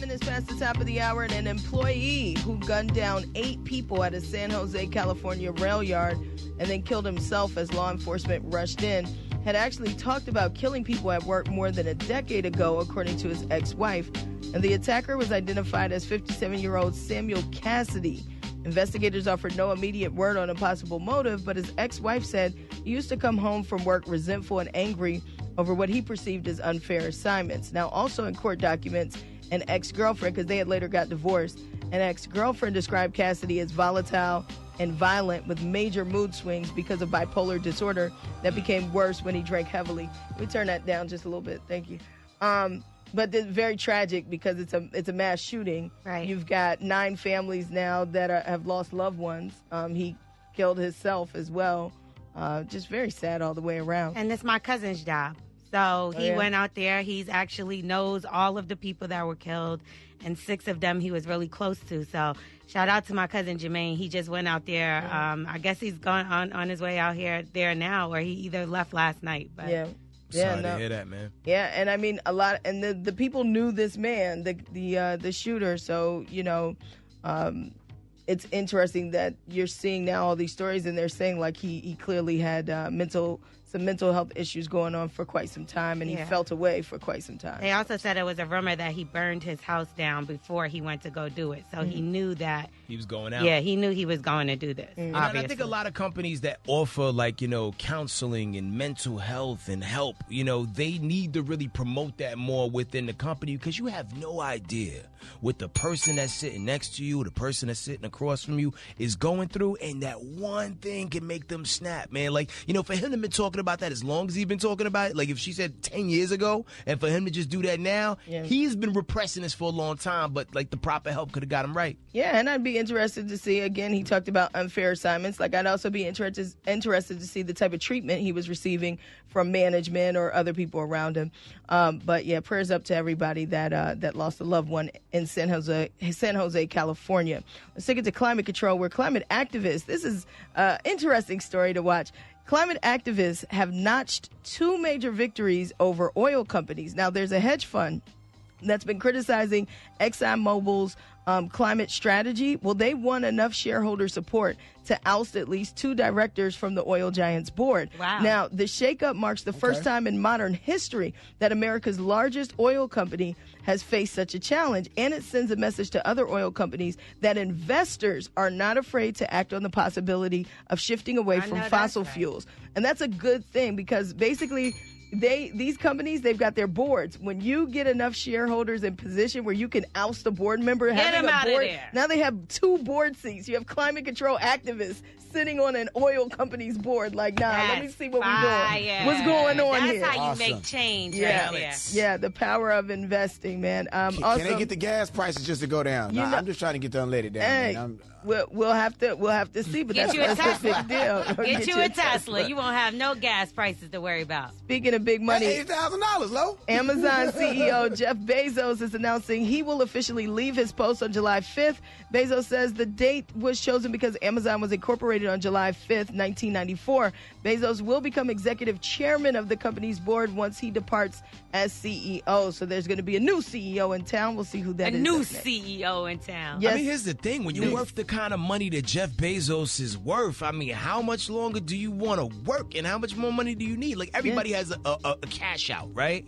Minutes past the top of the hour, and an employee who gunned down 8 people at a San Jose, California rail yard and then killed himself as law enforcement rushed in had actually talked about killing people at work more than a decade ago, according to his ex-wife. And the attacker was identified as 57-year-old Samuel Cassidy. Investigators offered no immediate word on a possible motive, but his ex-wife said he used to come home from work resentful and angry over what he perceived as unfair assignments. Now, also in court documents, an ex-girlfriend, because they had later got divorced, an ex-girlfriend described Cassidy as volatile and violent with major mood swings because of bipolar disorder that became worse when he drank heavily. We turn that down just a little bit. Thank you. But it's very tragic because it's a mass shooting. Right. You've got 9 families now that have lost loved ones. He killed himself as well. Just very sad all the way around. And it's my cousin's job. So he went out there. He's actually knows all of the people that were killed, and 6 of them he was really close to. So shout out to my cousin Jermaine. He just went out there. I guess he's gone on his way out there now, or he either left last night. But Sorry to hear that, man. Yeah, and I mean a lot, and the people knew this man, the shooter. So it's interesting that you're seeing now all these stories, and they're saying like he clearly had some mental health issues going on for quite some time, and he felt away for quite some time. They also said it was a rumor that he burned his house down before he went to go do it. So he knew that he was going out. Yeah, he knew he was going to do this. And I think a lot of companies that offer counseling and mental health and help, they need to really promote that more within the company, because you have no idea what the person that's sitting next to you, the person that's sitting across from you is going through, and that one thing can make them snap, man. For him to be talking about that as long as he's been talking about it, like if she said 10 years ago, and for him to just do that now, he's been repressing this for a long time, but the proper help could have got him right. Yeah, and I'd be interested to see, again, he talked about unfair assignments. I'd also be interested to see the type of treatment he was receiving from management or other people around him. But yeah, prayers up to everybody that lost a loved one in San Jose, California. Let's take it to climate control, where climate activists, this is an interesting story to watch. Climate activists have notched 2 major victories over oil companies. Now, there's a hedge fund that's been criticizing ExxonMobil's climate strategy. Well, they won enough shareholder support to oust at least 2 directors from the oil giant's board. Wow. Now, the shakeup marks the first time in modern history that America's largest oil company has faced such a challenge, and it sends a message to other oil companies that investors are not afraid to act on the possibility of shifting away from fossil fuels. And that's a good thing, because basically these companies, they've got their boards. When you get enough shareholders in position where you can oust a board member, having a board, now they have 2 board seats. You have climate control activists sitting on an oil company's board. Let me see what we're doing. What's going on here? That's how you make change right there. Yeah, the power of investing, man. Can they get the gas prices just to go down? I'm just trying to get the unleaded down. Hey, we'll have to see, but that's a big deal. Get you a Tesla. You won't have no gas prices to worry about. Speaking of big money, $80,000 low. Amazon CEO Jeff Bezos is announcing he will officially leave his post on July 5th. Bezos says the date was chosen because Amazon was incorporated on July 5th, 1994. Bezos will become executive chairman of the company's board once he departs as CEO. So there's going to be a new CEO in town. We'll see who that is. A new CEO in town. Yes. I mean, here's the thing. When you're worth the kind of money that Jeff Bezos is worth, I mean, how much longer do you want to work, and how much more money do you need? Everybody has a cash out, right?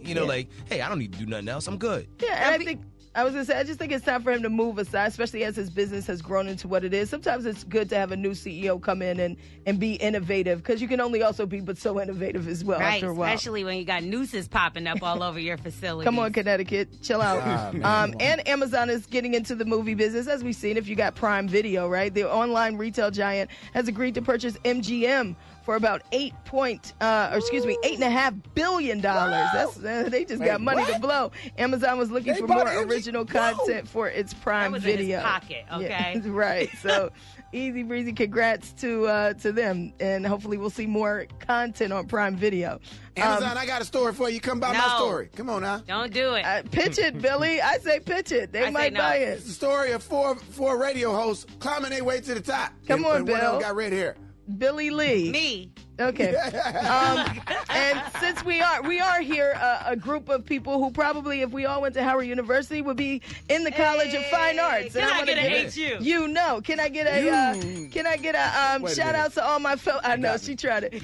Hey, I don't need to do nothing else. I'm good. Yeah, and I just think it's time for him to move aside, especially as his business has grown into what it is. Sometimes it's good to have a new CEO come in and be innovative, because you can only also be but so innovative as well after a while. Especially when you got nooses popping up all over your facility. Come on, Connecticut. Chill out. And Amazon is getting into the movie business, as we've seen if you got Prime Video, right? The online retail giant has agreed to purchase MGM for about $8.5 billion. They just got money to blow. Amazon was looking for more original content for its Prime Video. In his pocket, okay? Yeah, right. So easy breezy. Congrats to them, and hopefully we'll see more content on Prime Video. Amazon, I got a story for you. Come buy my story. Come on now. Don't do it. Pitch it, Billy. I say pitch it. They might buy it. It's the story of four radio hosts climbing their way to the top. Come on, Bill. One of them got red hair. Billy Lee. Me. Okay. And since we are here a group of people who probably, if we all went to Howard University, would be in the College of Fine Arts. Can I get an HU? You know. Can I get a shout out to all my fellow? I know she tried it.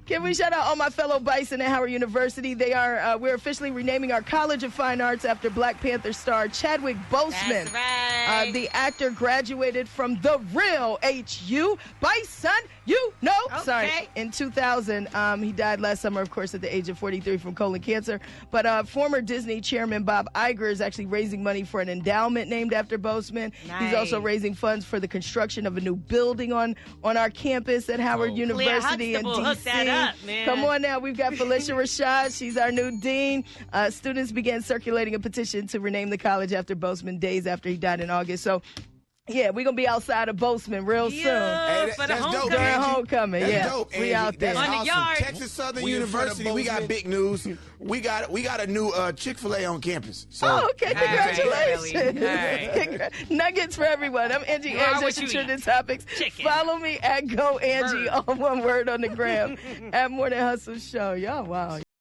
Can we shout out all my fellow Bison at Howard University? They are. We're officially renaming our College of Fine Arts after Black Panther star Chadwick Boseman. That's right. The actor graduated from the real HU Bison. You know. Okay. Sorry. In 2000, he died last summer, of course, at the age of 43 from colon cancer. But former Disney chairman Bob Iger is actually raising money for an endowment named after Boseman. Nice. He's also raising funds for the construction of a new building on our campus at Howard University in D.C. Hook that up, man. Come on now. We've got Felicia Rashad. She's our new dean. Students began circulating a petition to rename the college after Boseman days after he died in August. So, yeah, we're going to be outside of Boseman real soon. Hey, for the that's dope, homecoming. During Angie. homecoming, That's yeah. dope, We Angie. out there. That's On the awesome. yard. Texas Southern We in front of University, we got Bozeman. big news. We got a new Chick-fil-A on campus. So Oh, okay. Congratulations. All right. Nuggets for everyone. I'm Angie You are Ayers what at you Trending eat. Topics. Chicken. Follow me at Go Angie, Bird. all one word on the gram, at Morning Hustle Show. Y'all, wow.